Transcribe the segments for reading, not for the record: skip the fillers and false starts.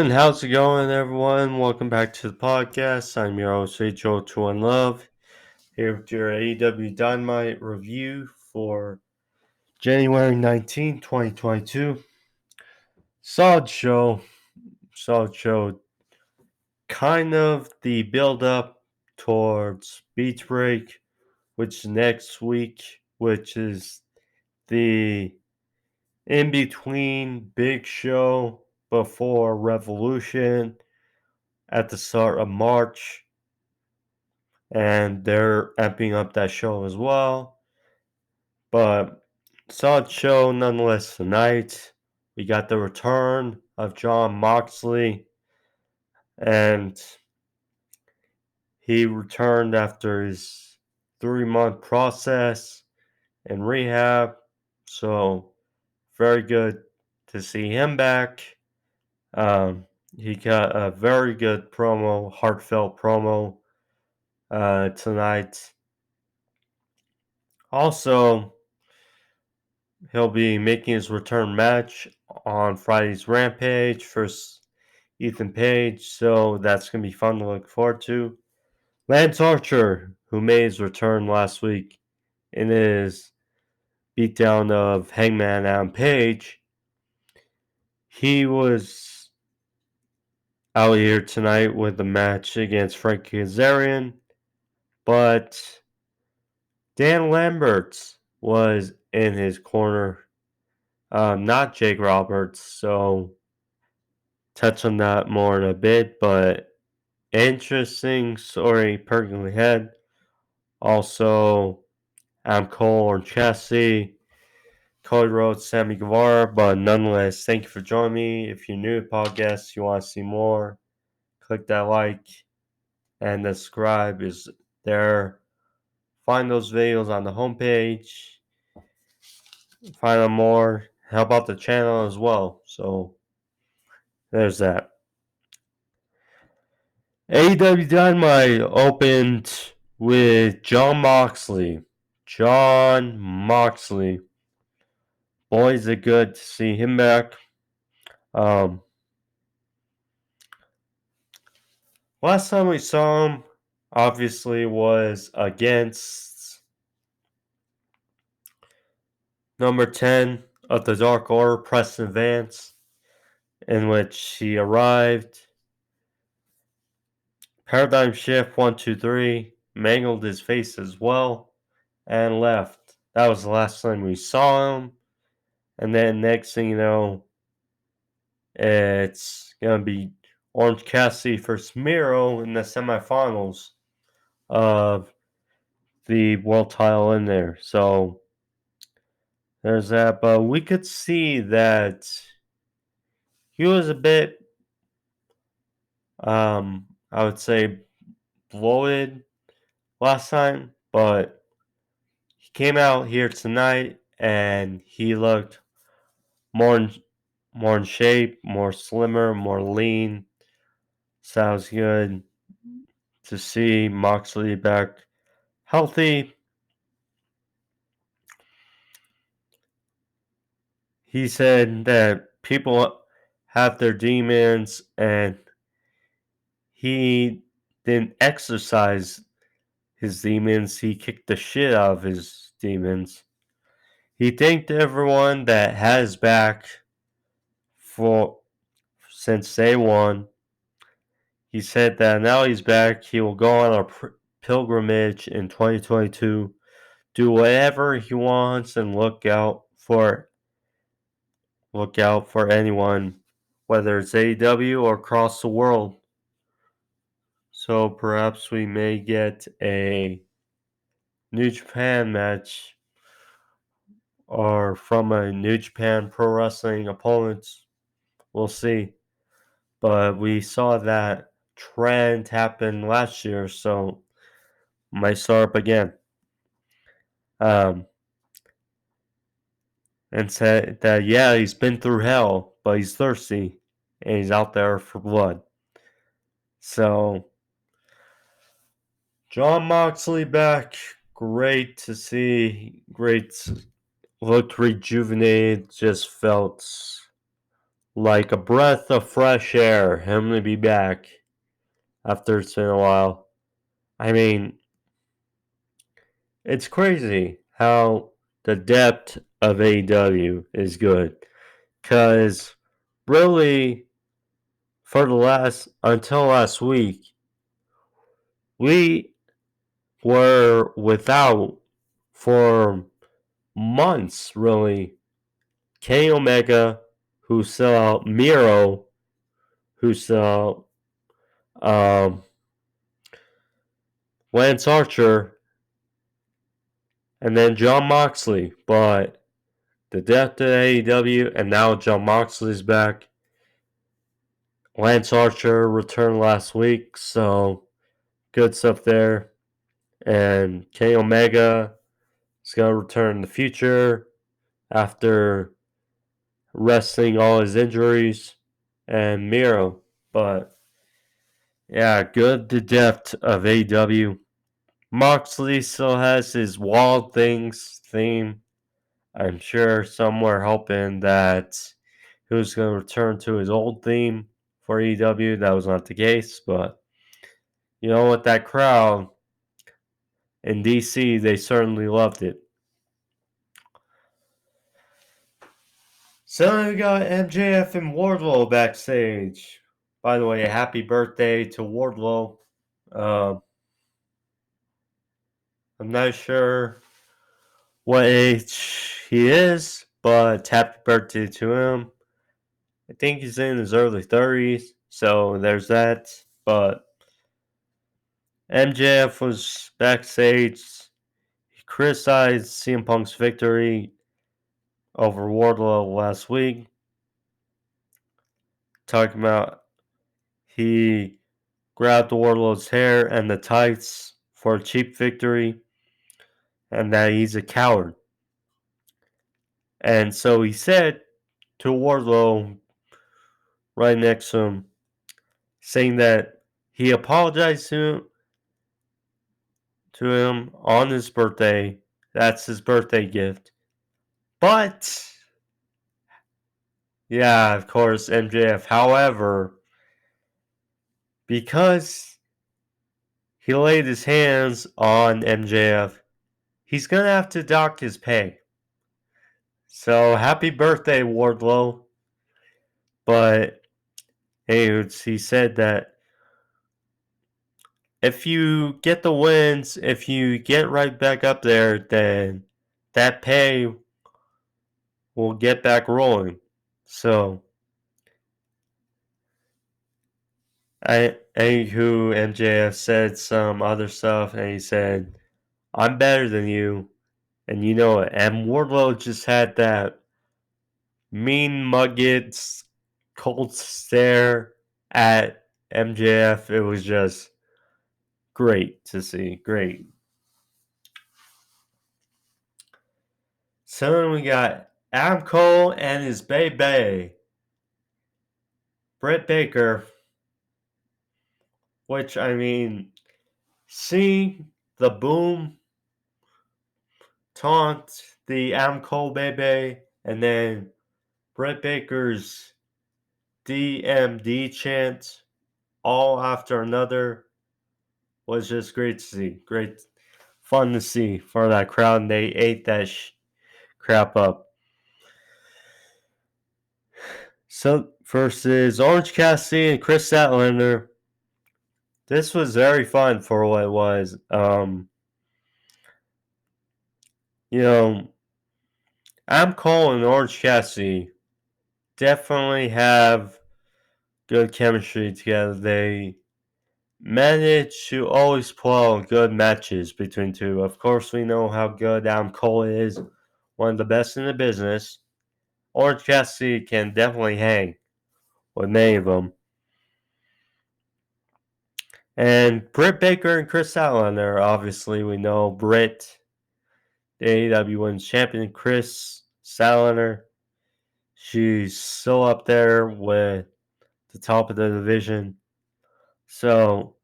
going? How's it going, everyone? Welcome back to the podcast. I'm your host, Joe to One Love, here with your AEW Dynamite review for January 19, 2022. Solid show. Kind of the build up towards Beach Break, which is next week, which is the in between big show before Revolution at the start of March, and they're amping up that show as well. But solid show nonetheless tonight. We got the return of Jon Moxley, and he returned after his 3-month process in rehab. So very good to see him back. He got a very good promo, heartfelt promo tonight. Also, he'll be making his return match on Friday's Rampage versus Ethan Page, so that's going to be fun to look forward to. Lance Archer, who made his return last week in his beatdown of Hangman and Page, he was out here tonight with a match against Frankie Kazarian, but Dan Lambert was in his corner, not Jake Roberts, so touch on that more in a bit, but interesting story perking ahead. Also, Adam Cole or Cassidy, Cody Rhodes, Sammy Guevara, but nonetheless, thank you for joining me. If you're new to the podcast, you want to see more, click that like and the subscribe is there. Find those videos on the homepage. Find out more. Help out the channel as well. So, there's that. AEW Dynamite opened with Jon Moxley. Boy, is it good to see him back. Last time we saw him, obviously, was against number 10 of the Dark Order, Preston Vance, in which he arrived. Paradigm Shift 1, 2, 3, mangled his face as well, and left. That was the last time we saw him. And then next thing you know, it's going to be Orange Cassidy versus Miro in the semifinals of the world title in there. So there's that. But we could see that he was a bit, I would say, bloated last time. But he came out here tonight and he looked more in shape, more slimmer, more lean. Sounds good to see Moxley back healthy. He said that people have their demons and he didn't exercise his demons. He kicked the shit out of his demons. He thanked everyone that has back since day one. He said that now he's back. He will go on a pilgrimage in 2022, do whatever he wants, and look out for anyone, whether it's AEW or across the world. So perhaps we may get a New Japan match or from a New Japan Pro Wrestling opponent. We'll see. But we saw that trend happen last year, so might start up again. And said that, yeah, he's been through hell, but he's thirsty, and he's out there for blood. So, Jon Moxley back. Great to see. Looked rejuvenated. Just felt like a breath of fresh air, him to be back after it's been a while. I mean, it's crazy how the depth of AEW is good. Because really, until last week, we were without for months, really. Kenny Omega, who still out, Miro, who still out, Lance Archer, and then Jon Moxley. But the depth of AEW, and now Jon Moxley's back. Lance Archer returned last week, so good stuff there. And Kenny Omega is going to return in the future after resting all his injuries. And Miro. But yeah, good the depth of AEW. Moxley still has his Wild Things theme. I'm sure some were hoping that he was going to return to his old theme for AEW. That was not the case, but you know what, that crowd in DC, they certainly loved it. So we got MJF and Wardwell backstage. By the way, happy birthday to Wardlow. I'm not sure what age he is, but happy birthday to him. I think he's in his early 30s, so there's that. But MJF was backstage. He criticized CM Punk's victory over Wardlow last week, talking about he grabbed Wardlow's hair and the tights for a cheap victory, and that he's a coward. And so he said to Wardlow right next to him, saying that he apologized to him on his birthday. That's his birthday gift. But, yeah, of course, MJF. However, because he laid his hands on MJF, he's going to have to dock his pay. So, happy birthday, Wardlow. But, hey, he said that if you get the wins, if you get right back up there, then that pay will get back rolling. So, anywho, MJF said some other stuff, and he said, I'm better than you, and you know it. And Wardlow just had that mean mugged, cold stare at MJF. It was just great to see. Great. So then we got Adam Cole and his baby, Britt Baker. Which, I mean, seeing the boom taunt the Adam Cole baby, and then Britt Baker's DMD chant all after another was just great to see. Great fun to see for that crowd, and they ate that crap up. So versus Orange Cassidy and Kris Statlander. This was very fun for what it was. Adam Cole and Orange Cassidy definitely have good chemistry together. They manage to always pull out good matches between two. Of course, we know how good Adam Cole is, one of the best in the business. Orange Cassidy can definitely hang with many of them. And Britt Baker and Kris Statlander, obviously, we know Britt, the AEW Women's Champion, Kris Statlander. She's so up there with the top of the division. So,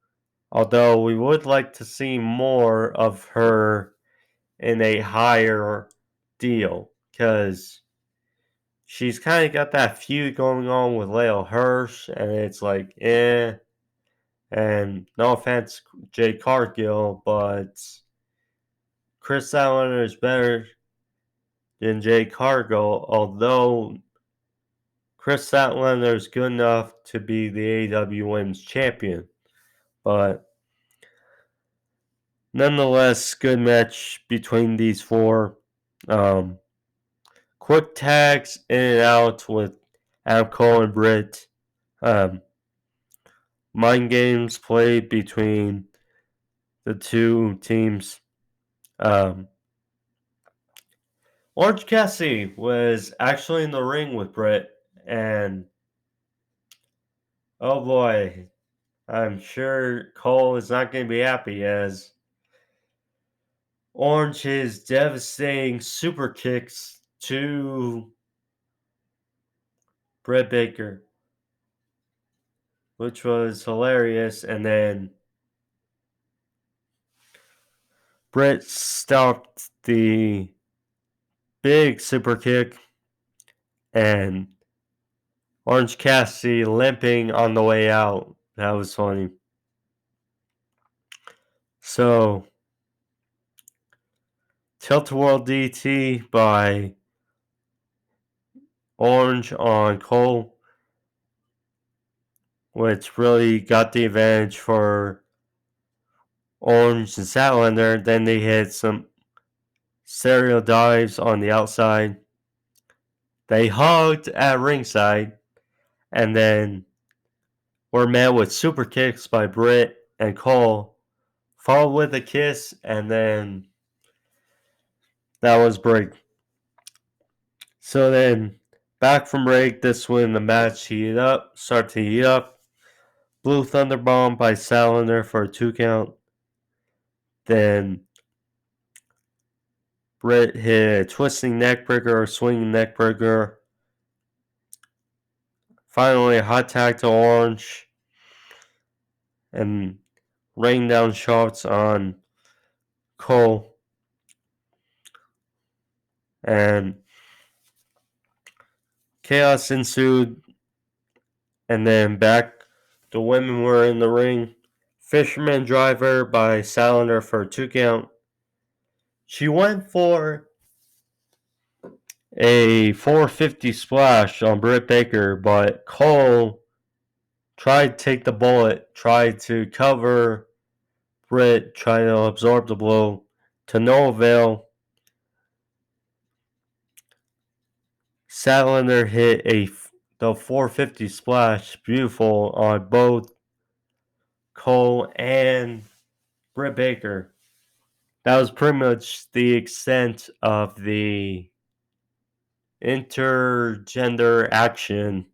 although we would like to see more of her in a higher deal, because she's kind of got that feud going on with Leo Hirsch, and it's like, eh. And no offense, Jade Cargill, but Kris Statlander is better than Jade Cargill, although Kris Statlander is good enough to be the AEW Women's Champion. But nonetheless, good match between these four. Quick tags in and out with Adam Cole and Britt. Mind games played between the two teams. Orange Cassidy was actually in the ring with Britt, and oh boy, I'm sure Cole is not going to be happy as Orange's devastating super kicks to Britt Baker, which was hilarious, and then Britt stopped the big super kick, and Orange Cassidy limping on the way out. That was funny. So, Tilt-A-Whirl DT by Orange on Cole, which really got the advantage for Orange and Statlander. Then they hit some stereo dives on the outside. They hugged at ringside, and then were met with super kicks by Britt and Cole, followed with a kiss, and then that was break. So then, back from break, this when the match started to heat up. Blue Thunderbomb by Statlander for a 2 count. Then Britt hit a twisting neckbreaker or swinging neckbreaker. Finally, a hot tag to Orange. And rain down shots on Cole. And chaos ensued. And then back, the women were in the ring. Fisherman Driver by Statlander for a 2 count. She went for a 450 splash on Britt Baker, but Cole tried to take the bullet, tried to cover Britt, tried to absorb the blow, to no avail. Statlander hit the 450 splash, beautiful, on both Cole and Britt Baker. That was pretty much the extent of the intergender action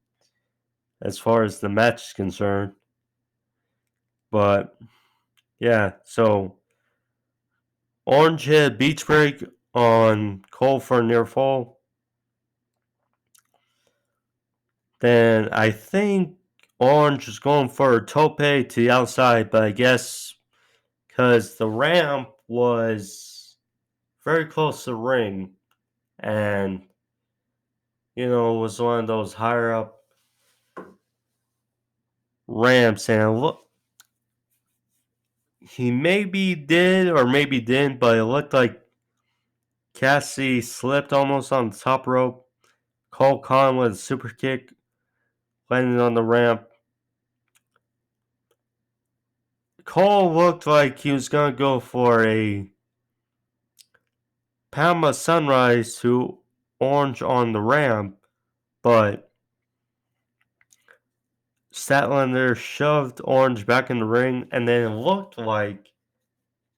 as far as the match is concerned. But yeah, so Orange hit beach break on Cole for a near fall. Then I think Orange was going for a tope to the outside, but I guess because the ramp was very close to the ring and, it was one of those higher up ramps, and look, he maybe did or maybe didn't, but it looked like Cassidy slipped almost on the top rope. Cole Khan with a super kick, landing on the ramp. Cole looked like he was going to go for a Panama Sunrise to Orange on the ramp, but Statlander shoved Orange back in the ring, and then it looked like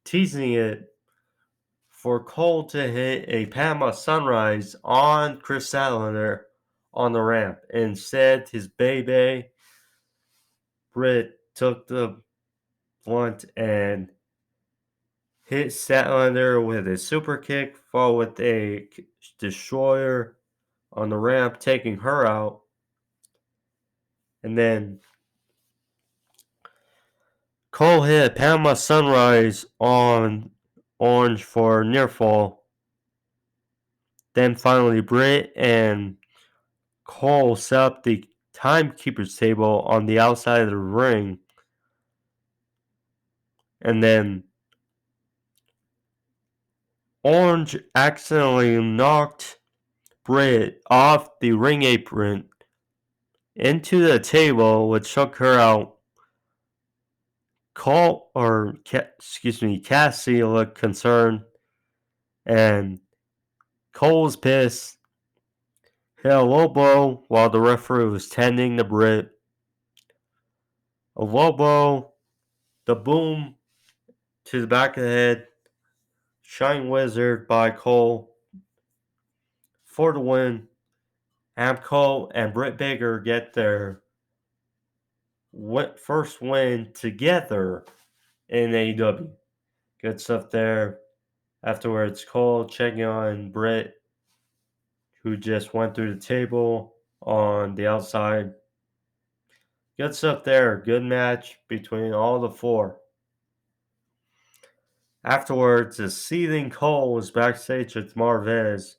teasing it for Cole to hit a Panama Sunrise on Kris Statlander on the ramp. Instead, his baby, Britt, took the blunt and hit Statlander with a super kick, followed with a destroyer on the ramp, taking her out. And then Cole hit a Panama Sunrise on Orange for near fall. Then finally Britt and Cole set up the timekeeper's table on the outside of the ring, and then Orange accidentally knocked Britt off the ring apron into the table, which took her out. Cassidy looked concerned, and Cole was pissed. Hit a low blow while the referee was tending to Britt. A low blow, the boom to the back of the head, Shining Wizard by Cole for the win. Cole and Britt Baker get their first win together in AEW. Good stuff there. Afterwards, Cole checking on Britt, who just went through the table on the outside. Good stuff there. Good match between all the four. Afterwards, the seething Cole was backstage with Marvez.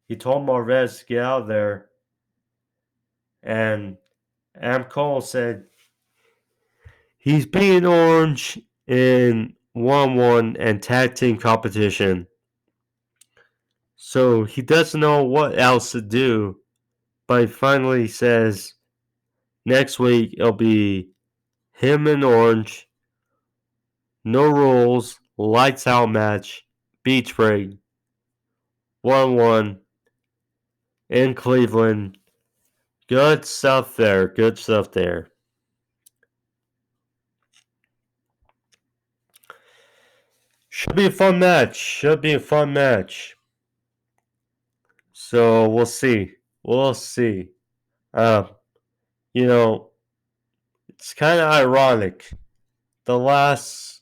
He told Marvez to get out of there. And Cole said he's beating Orange in 1-1 and tag team competition. So he doesn't know what else to do. But he finally says next week it'll be him and Orange. No rules. Lights out match. Beach break. 1-1 in Cleveland. Good stuff there. Good stuff there. Should be a fun match. Should be a fun match. So we'll see. We'll see. It's kind of ironic. The last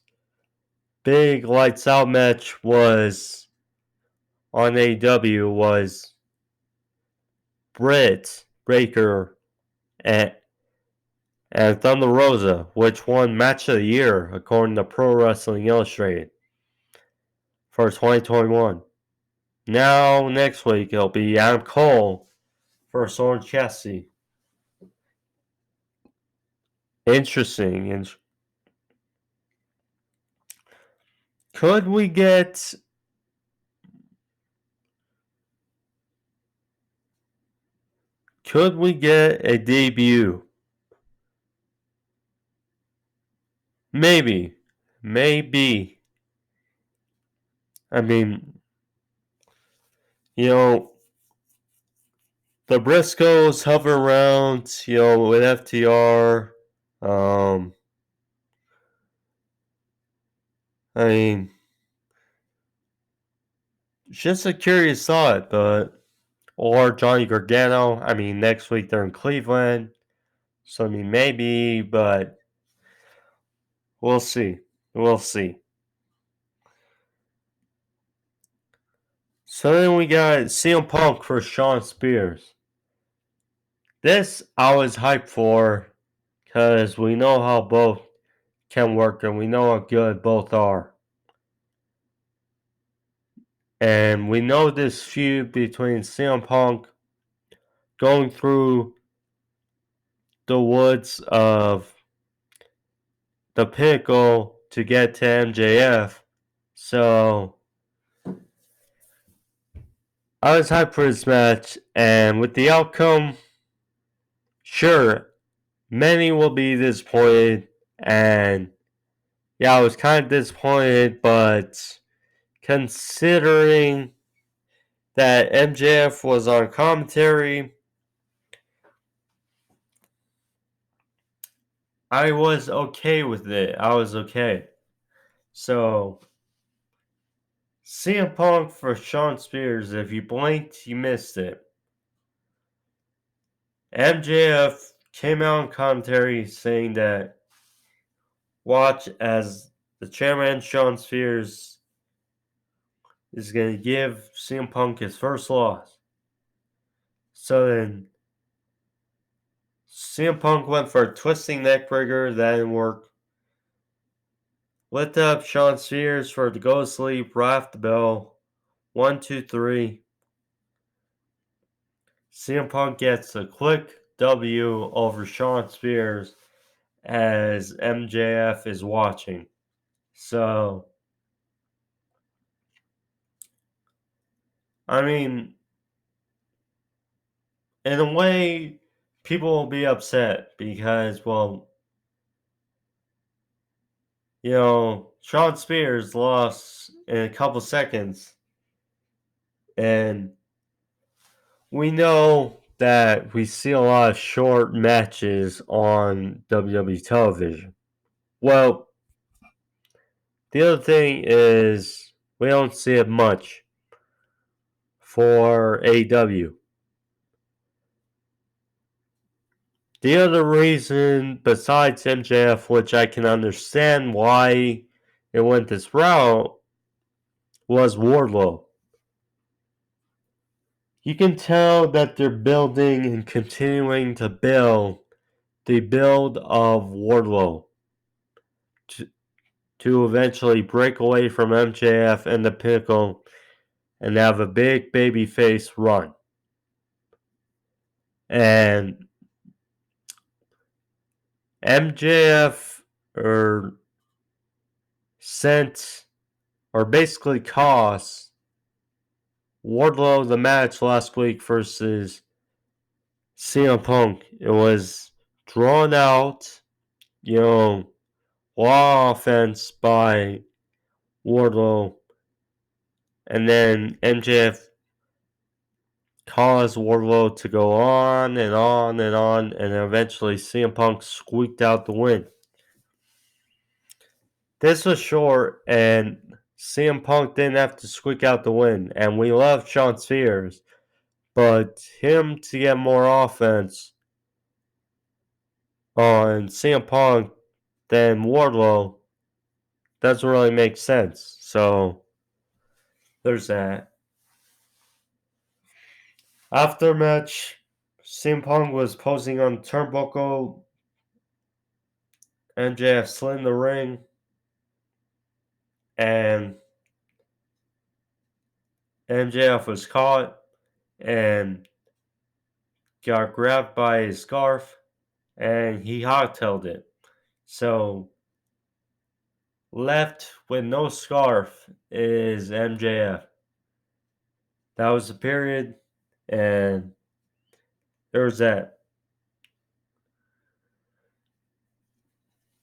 big lights out match was on AEW was Britt Baker and Thunder Rosa, which won Match of the Year according to Pro Wrestling Illustrated for 2021. Now, next week, it'll be Adam Cole versus Orange Cassidy. Interesting. Could we get a debut? Maybe. I mean, the Briscoes hover around, with FTR. I mean, just a curious thought, or Johnny Gargano. I mean, next week they're in Cleveland. So, maybe, but we'll see. We'll see. So then we got CM Punk for Shawn Spears. This I was hyped for because we know how both can work and we know how good both are. And we know this feud between CM Punk going through the woods of the Pinnacle to get to MJF. So I was hyped for this match, and with the outcome, sure, many will be disappointed, and yeah, I was kind of disappointed, but considering that MJF was on commentary, I was okay with it. I was okay. So, CM Punk for Shawn Spears, if you blinked, you missed it. MJF came out in commentary saying that watch as the chairman Shawn Spears is going to give CM Punk his first loss. So then CM Punk went for a twisting neckbreaker. That didn't work. Lift up Shawn Spears for the go to sleep right off the bell. 1, 2, 3. CM Punk gets a quick W over Shawn Spears as MJF is watching. So, I mean, in a way, people will be upset because, well, Shawn Spears lost in a couple seconds. And we know that we see a lot of short matches on WWE television. Well, the other thing is we don't see it much for AEW. The other reason, besides MJF, which I can understand why it went this route, was Wardlow. You can tell that they're building and continuing to build the build of Wardlow to eventually break away from MJF and the Pinnacle and have a big babyface run. And MJF sent or basically cost Wardlow the match last week versus CM Punk. It was drawn out, law offense by Wardlow, and then MJF caused Wardlow to go on and on and on, and eventually CM Punk squeaked out the win. This was short, and CM Punk didn't have to squeak out the win, and we love Shawn Spears, but him to get more offense on CM Punk than Wardlow doesn't really make sense. So there's that. After match, CM Punk was posing on the turnbuckle. MJF slid in the ring, and MJF was caught and got grabbed by his scarf, and he hot-tailed it. So left with no scarf is MJF. That was the period, and there was that.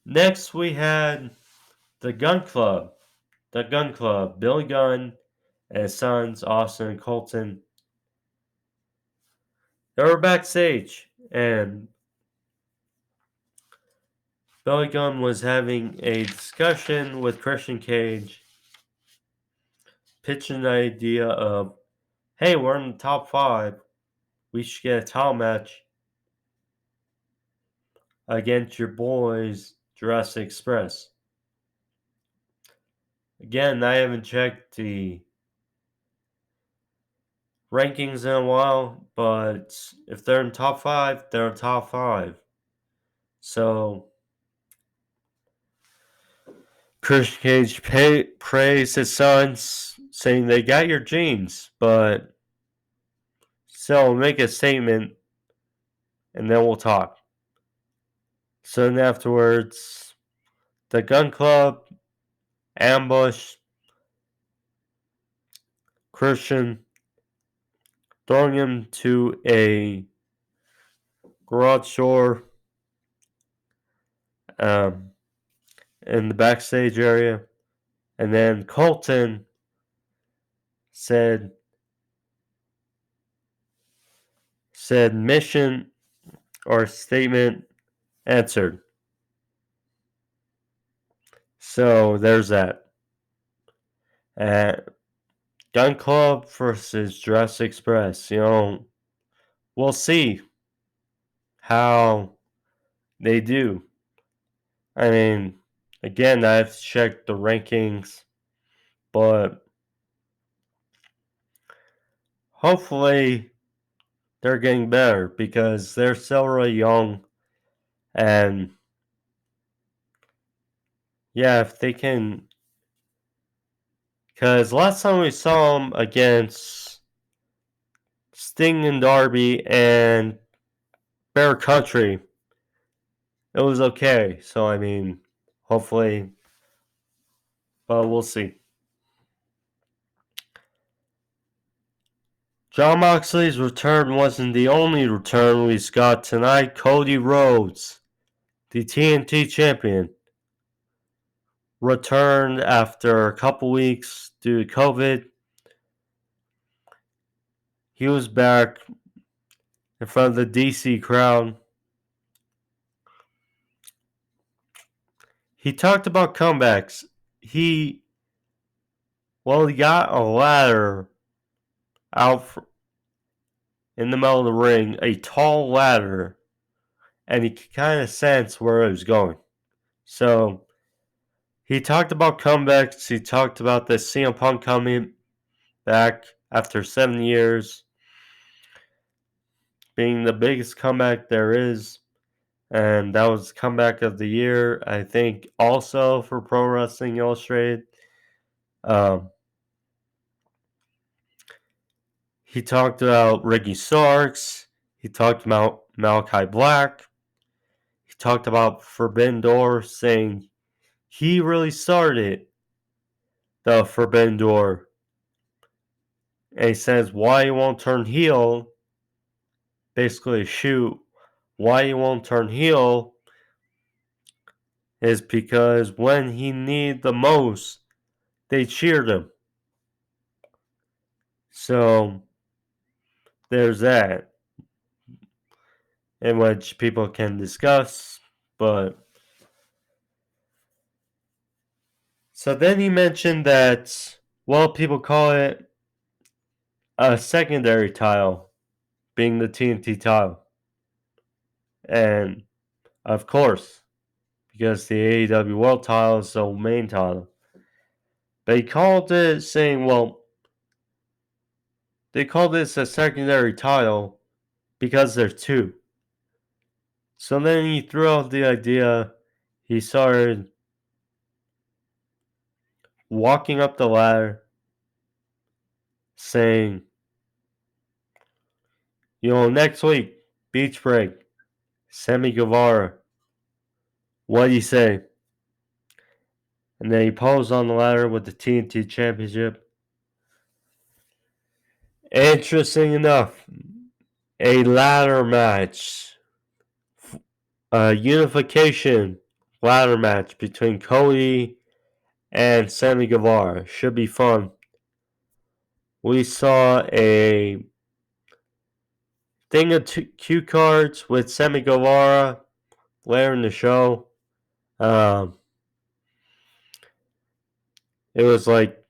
Next, we had the Gun Club. The Gun Club, Billy Gunn and his sons, Austin and Colton. They were backstage, and Billy Gunn was having a discussion with Christian Cage, pitching the idea of, hey, we're in the top 5. We should get a title match against your boys, Jurassic Express. Again, I haven't checked the rankings in a while, but if they're in top 5, they're in top 5. So, Christian Cage praised his sons, saying they got your genes, but still make a statement and then we'll talk. So then afterwards, the Gun Club ambush Christian, throwing him to a garage door in the backstage area. And then Colton said mission or statement answered. So there's that. Gun Club versus Jurassic Express. We'll see how they do. I mean, again, I've checked the rankings, but hopefully they're getting better because they're still really young. And yeah, if they can. Because last time we saw them against Sting and Darby and Bear Country, it was okay. So, I mean, hopefully, but we'll see. Jon Moxley's return wasn't the only return we got tonight. Cody Rhodes, the TNT champion, returned after a couple weeks due to COVID. He was back in front of the DC crowd. He talked about comebacks. He got a ladder out in the middle of the ring, a tall ladder, and he could kind of sense where it was going. So he talked about comebacks. He talked about the CM Punk coming back after 7 years, being the biggest comeback there is. And that was comeback of the year, I think, also for Pro Wrestling Illustrated. He talked about Ricky Starks. He talked about Malachi Black. He talked about Forbidden Door, saying he really started the Forbidden Door. And he says why he won't turn heel, basically shoot, why he won't turn heel is because when he needed the most, they cheered him. So there's that, in which people can discuss, but so then he mentioned that, well, people call it a secondary title, being the TNT title. And of course, because the AEW World title is the main title. But he called it saying, well, they call this a secondary title because there's two. So then he threw out the idea, he started walking up the ladder saying, next week, Beach Break, Sammy Guevara, what do you say? And then he posed on the ladder with the TNT Championship. Interesting enough, a ladder match, a unification ladder match between Cody and Sammy Guevara. Should be fun. We saw a thing of cue cards with Sammy Guevara later in the show. It was like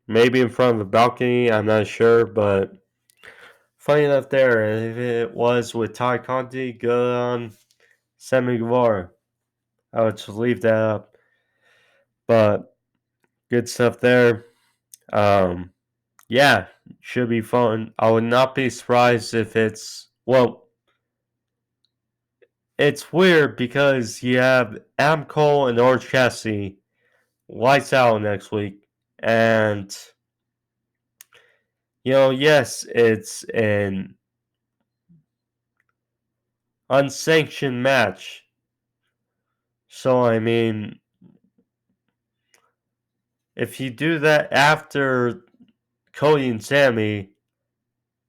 maybe in front of the balcony, I'm not sure, but funny enough there. If it was with Ty Conti, good on Sammy Guevara. I would just leave that up. But good stuff there. Yeah, should be fun. I would not be surprised if it's, well, it's weird because you have Adam Cole and Orange Cassidy lights out next week. And, yes, it's an unsanctioned match. So, I mean, if you do that after Cody and Sammy,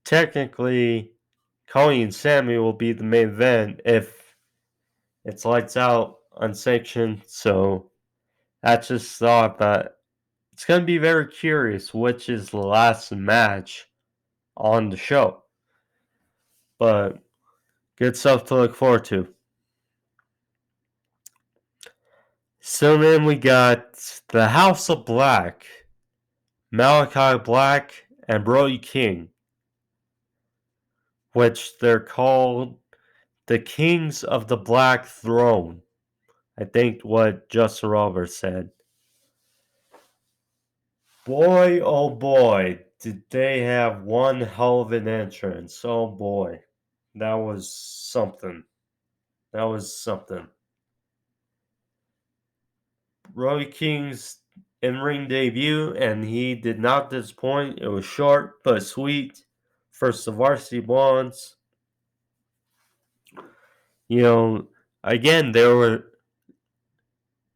technically Cody and Sammy will be the main event if it's lights out unsanctioned. So that's just thought that it's going to be very curious which is the last match on the show. But good stuff to look forward to. So then we got the House of Black, Malachi Black, and Brody King, which they're called the Kings of the Black Throne. I think what Justin Roberts said. Boy, oh boy, did they have one hell of an entrance. Oh boy, that was something. Brody King's in-ring debut, and he did not disappoint. It was short but sweet. First the Varsity Blondes. Again, they were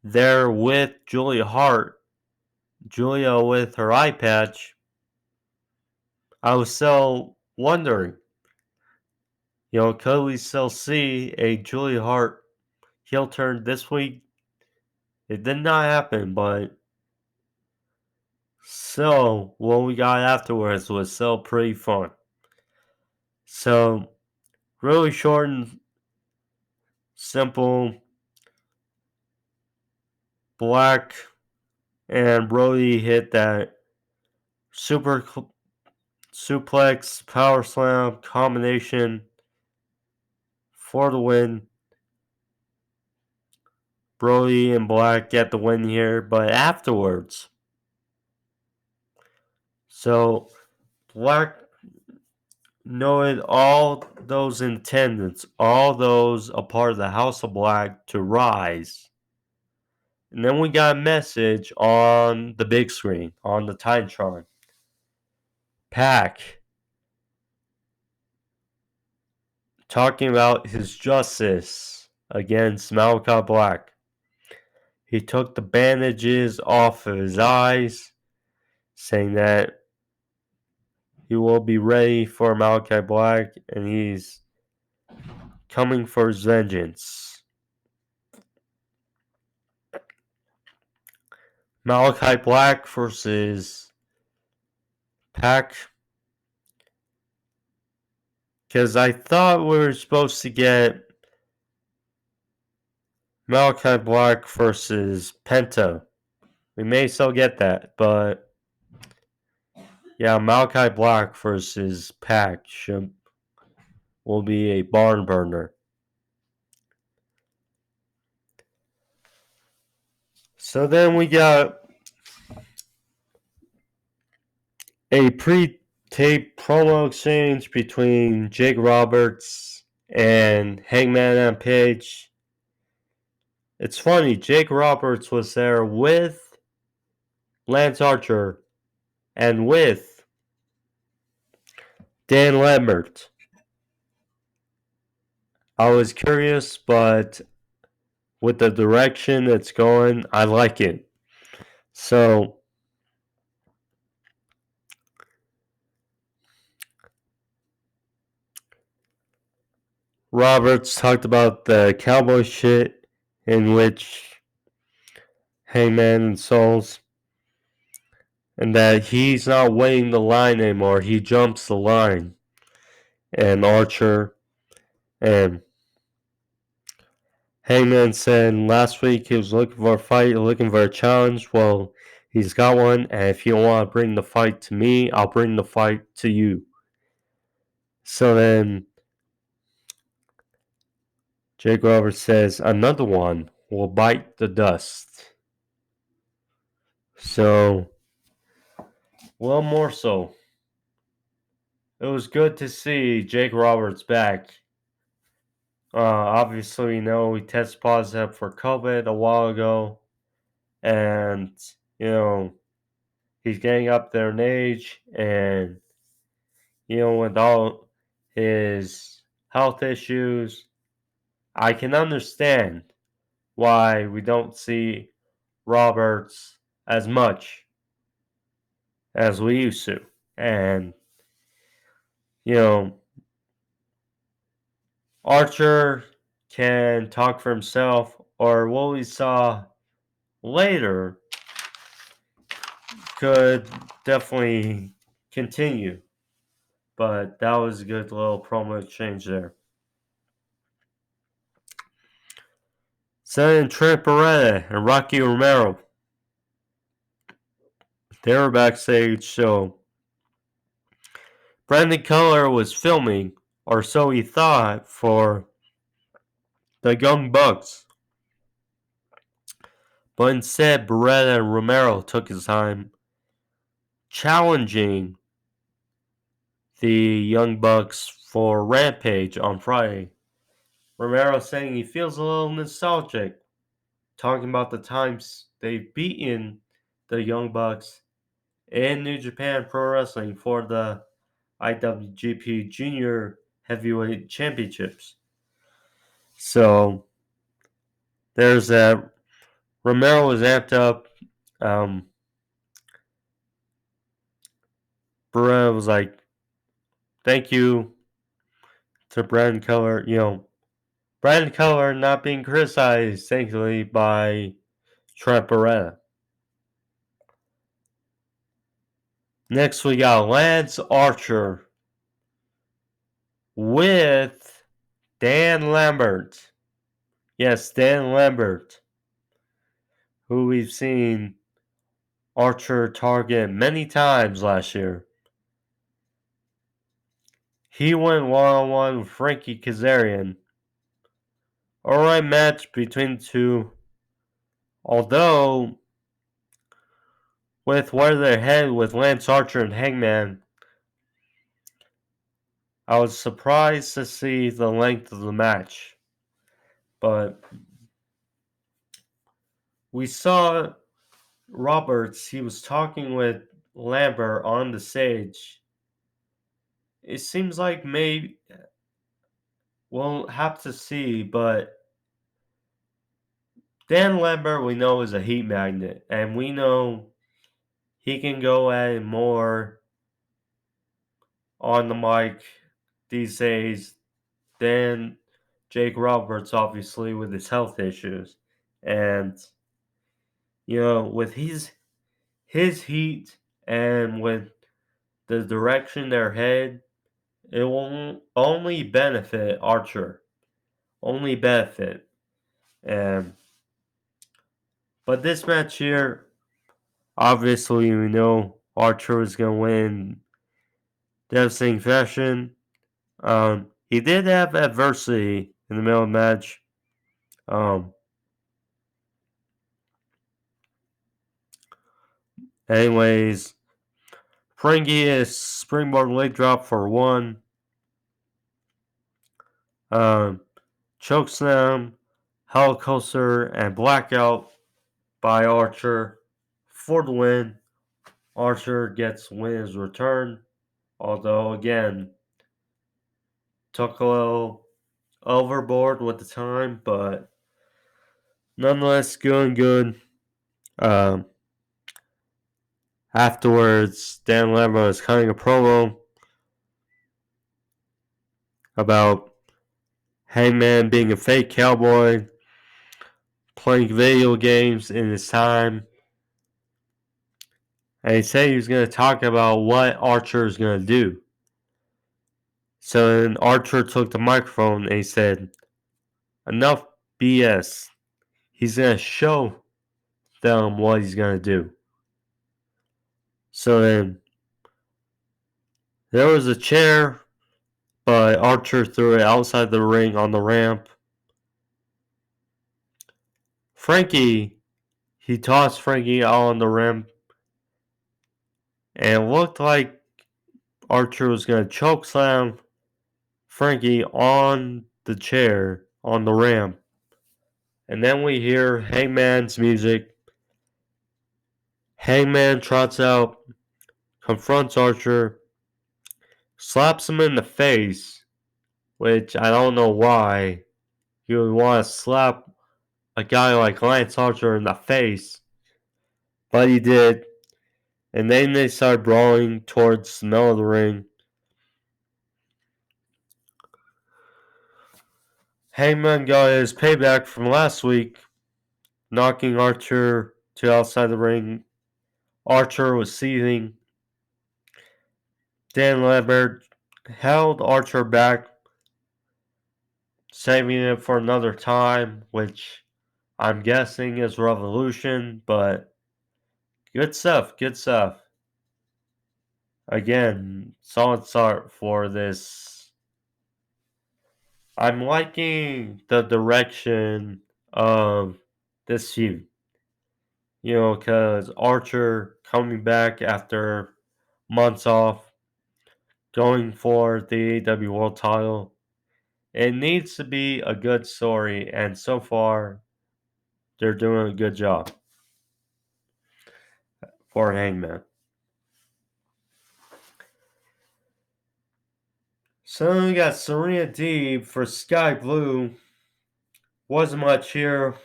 there with Julia Hart. Julia with her eye patch. I was still wondering, could we still see a Julia Hart heel turn this week? It did not happen, but so what we got afterwards was still pretty fun. So, really short and simple. Black and Brody hit that super suplex power slam combination for the win. Brody and Black get the win here, but afterwards, so Black noted all those in attendance, all those a part of the House of Black to rise. And then we got a message on the big screen, on the Titantron. Pac talking about his justice against Malachi Black. He took the bandages off of his eyes, saying that he will be ready for Malachi Black and he's coming for his vengeance. Malachi Black versus Pac. Because I thought we were supposed to get Malachi Black versus Penta. We may still get that, but yeah, Malachi Black versus Pac will be a barn burner. So then we got a pre-tape promo exchange between Jake Roberts and Hangman and Page. It's funny, Jake Roberts was there with Lance Archer and with Dan Lambert. I was curious, but with the direction it's going, I like it. So, Roberts talked about the cowboy shit in which Hangman and Souls, and that he's not waiting the line anymore. He jumps the line. And Archer and Hangman said last week he was looking for a fight, looking for a challenge. Well, he's got one, and if you don't want to bring the fight to me, I'll bring the fight to you. So then Jake Roberts says another one will bite the dust. So, well, more so. It was good to see Jake Roberts back. Obviously, he tested positive for COVID a while ago. And, he's getting up there in age. And, with all his health issues, I can understand why we don't see Roberts as much as we used to. And, Archer can talk for himself, or what we saw later could definitely continue. But that was a good little promo exchange there. Then Trent Beretta and Rocky Romero, they were backstage, so Brandon Cutler was filming, or so he thought, for the Young Bucks. But instead, Beretta and Romero took his time challenging the Young Bucks for Rampage on Friday. Romero saying he feels a little nostalgic, talking about the times they've beaten the Young Bucks in New Japan Pro Wrestling for the IWGP Junior Heavyweight Championships. So there's that. Romero was amped up. Britt was like, thank you to Brandon Keller. Brandon Keller not being criticized, thankfully, by Trent Beretta. Next, we got Lance Archer with Dan Lambert. Yes, Dan Lambert, who we've seen Archer target many times last year. He went one-on-one with Frankie Kazarian. Alright match between the two. Although, with where they're headed with Lance Archer and Hangman, I was surprised to see the length of the match. But we saw Roberts, he was talking with Lambert on the stage. It seems like maybe we'll have to see, but Dan Lambert we know is a heat magnet, and we know he can go at it more on the mic these days than Jake Roberts, obviously, with his health issues. And, with his heat and with the direction they're headed, it will only benefit Archer. Only benefit. But this match here, obviously, we know Archer is going to win devastating fashion. He did have adversity in the middle of the match. Anyways, Frankie is springboard leg drop for 1. Chokeslam, Helicoaster, and Blackout by Archer for the win. Archer gets his return, although again took a little overboard with the time, but nonetheless good. Afterwards, Dan Lambert was cutting a promo about Hangman being a fake cowboy, playing video games in his time. And he said he was going to talk about what Archer is going to do. So then Archer took the microphone and he said, enough BS. He's going to show them what he's going to do. So then there was a chair, but Archer threw it outside the ring on the ramp. He tossed Frankie out on the ramp. And it looked like Archer was going to chokeslam Frankie on the chair on the ramp. And then we hear Hangman's music. Hangman trots out, confronts Archer, slaps him in the face, which I don't know why you would want to slap a guy like Lance Archer in the face. But he did. And then they started brawling towards the middle of the ring. Hangman got his payback from last week, knocking Archer to outside the ring. Archer was seething. Dan Lambert held Archer back, saving it for another time, which I'm guessing is Revolution, but good stuff. Again, solid start for this. I'm liking the direction of this feud. Because Archer coming back after months off, going for the AEW World title. It needs to be a good story, and so far, they're doing a good job. for Hangman. So we got Serena Deeb for Sky Blue. Wasn't much here,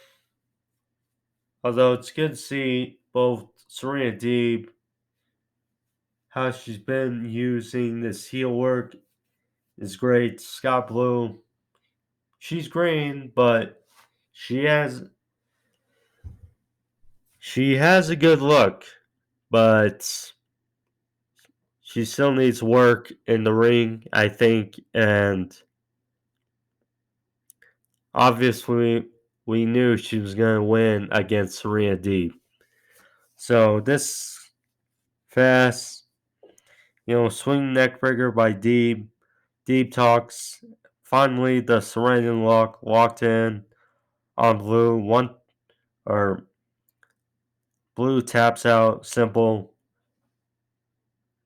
although it's good to see both Serena Deeb, how she's been using this heel work is great. Sky Blue, she's green, but she has a good look, but she still needs work in the ring, I think, and obviously we knew she was going to win against Serena Deeb. So this fast, swing neck breaker by Deeb. Deeb talks. Finally, the surrendering lock locked in on Blue. Blue taps out. Simple.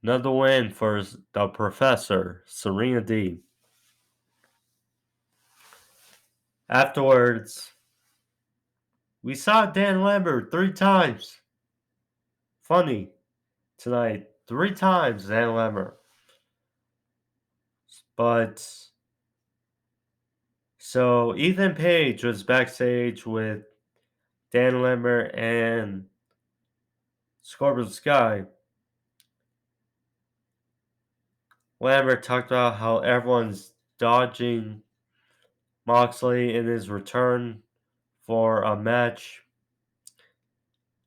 Another win for the Professor, Serena Deeb. Afterwards, we saw Dan Lambert 3 times. Funny tonight. 3 times Dan Lambert. But so Ethan Page was backstage with Dan Lambert and Scorpio Sky. Lambert talked about how everyone's dodging Moxley in his return for a match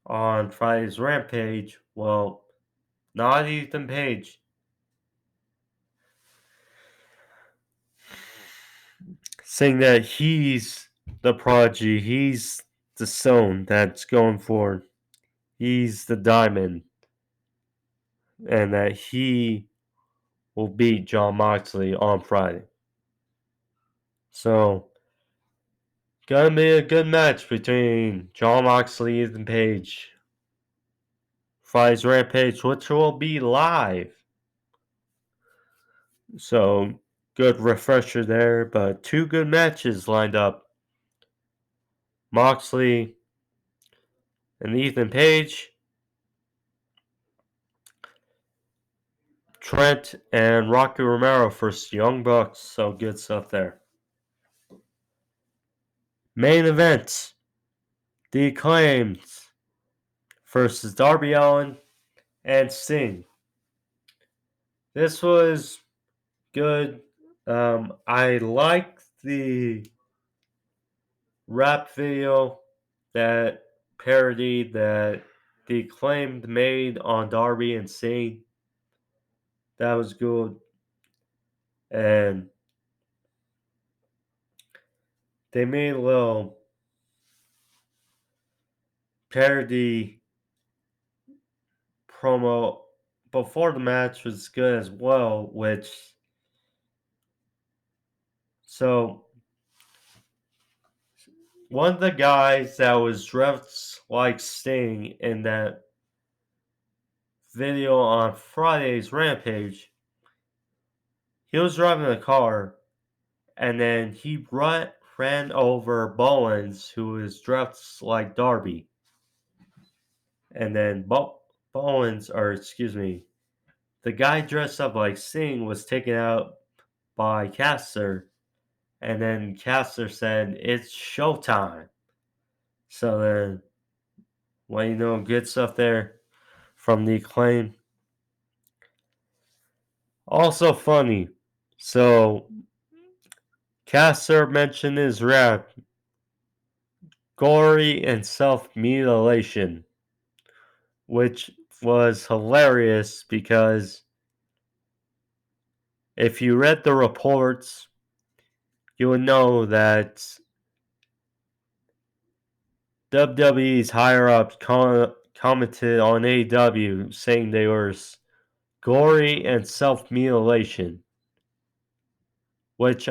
on Friday's Rampage. Well, not Ethan Page. Saying that he's the prodigy, he's the stone that's going forward. He's the diamond. And that he will beat Jon Moxley on Friday. So, gonna be a good match between Jon Moxley and Ethan Page. Friday's Rampage, which will be live. So, good refresher there, but 2 good matches lined up. Moxley and Ethan Page. Trent and Rocky Romero versus Young Bucks. So good stuff there. Main event. The Acclaimed versus Darby Allin and Sting. This was good. I liked the rap video that parody that the Acclaimed made on Darby and Sting. That was good. And they made a little parody promo before the match was good as well, so one of the guys that was dressed like Sting in that video on Friday's Rampage, he was driving a car and then he ran over Bowens, who was dressed like Darby. And then Bowens, the guy dressed up like Sting was taken out by Caster. And then Caster said, "It's showtime." So then, good stuff there from the Acclaim. Also funny. So, Caster mentioned his rap, gory and self-mutilation, which was hilarious because if you read the reports, you would know that WWE's higher-ups commented on AEW saying they were gory and self-mutilation, which,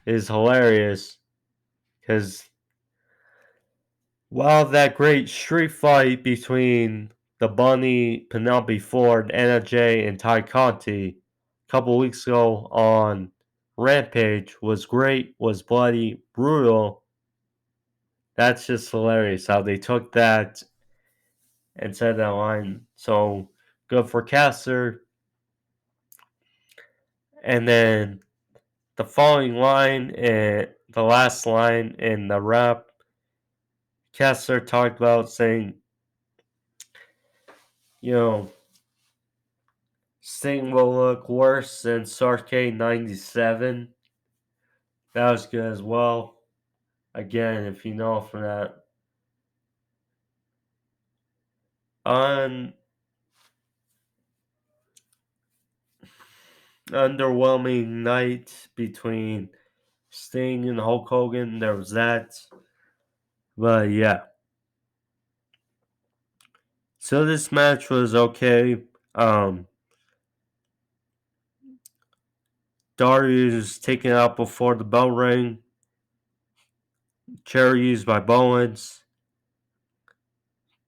is hilarious because while that great street fight between the Bunny, Penelope Ford, Anna Jay, and Ty Conti a couple weeks ago on Rampage was great, was bloody, brutal, that's just hilarious how they took that and said that line. So good for Caster. And then the following line and the last line in the rap, Caster talked about saying, Sting will look worse than Starrcade 97. That was good as well. Again, if you know from that underwhelming night between Sting and Hulk Hogan, there was that. But yeah. So this match was okay. Darby is taken out before the bell rang. Chair used by Bowens.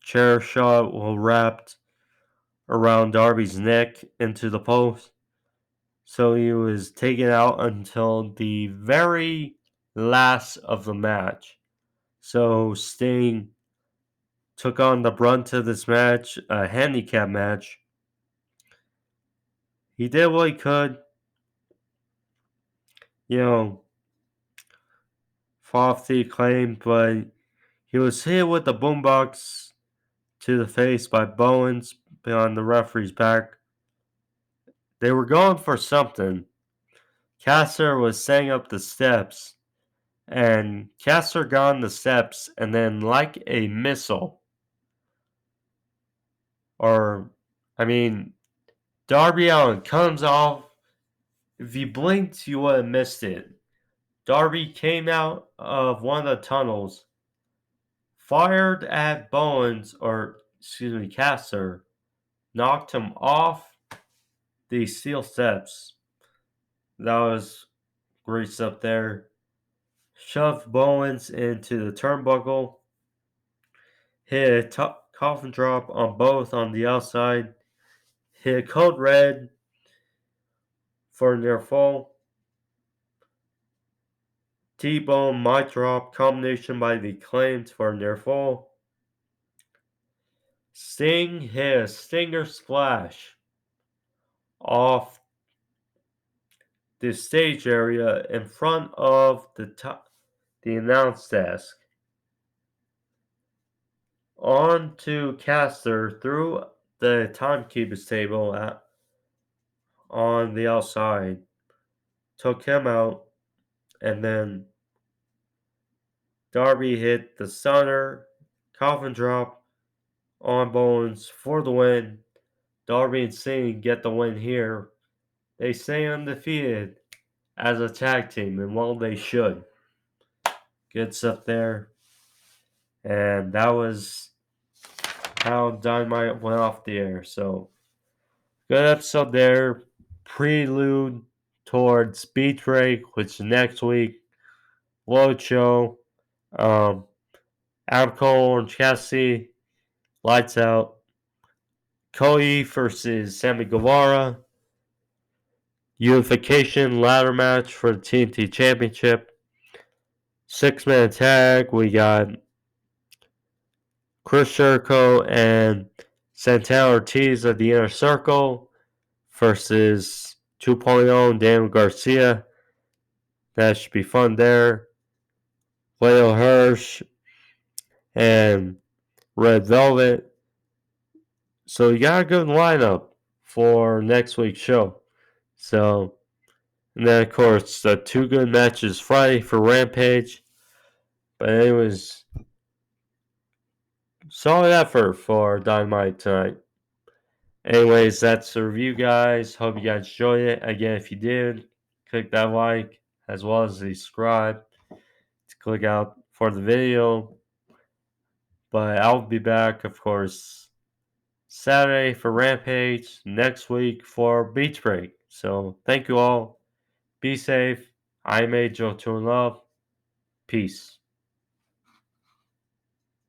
Chair shot was wrapped around Darby's neck into the post. So he was taken out until the very last of the match. So Sting took on the brunt of this match, a handicap match. He did what he could. Fought off the Acclaimed, but he was hit with the boombox to the face by Bowens behind the referee's back. They were going for something. Caster was setting up the steps, and Caster got on the steps, and then like a missile, Darby Allin comes off. If you blinked, you would have missed it. Darby came out of one of the tunnels, fired at Caster, knocked him off the steel steps. That was great stuff there. Shoved Bowens into the turnbuckle. Hit a coffin drop on both on the outside. Hit a code red for a near fall. T-bone mic drop combination by the Acclaimed for a near fall. Sting hit a stinger splash off the stage area in front of the announce desk. On to Caster through the timekeeper's table on the outside. Took him out, and then Darby hit the stunner, coffin drop on Bowens for the win. Darby and Sting get the win here. They stay undefeated as a tag team, and well, they should. Good stuff there. And that was how Dynamite went off the air. So, good episode there. Prelude towards Beach Break, which is next week. Load show. Adam Cole and Cassidy. Lights out. Cody versus Sammy Guevara. Unification ladder match for the TNT Championship. 6-man tag. We got Chris Jericho and Santana Ortiz of the Inner Circle versus 2.0 and Daniel Garcia. That should be fun there. Leo Hirsch and Red Velvet. So you got a good lineup for next week's show. So, and then of course the two good matches Friday for Rampage. But anyways, solid effort for Dynamite tonight. Anyways, that's the review, guys. Hope you guys enjoyed it. Again, if you did, click that like as well as the subscribe to click out for the video. But I'll be back, of course, Saturday for Rampage, next week for Beach Break. So thank you all. Be safe. I'm Joe to Love. Peace.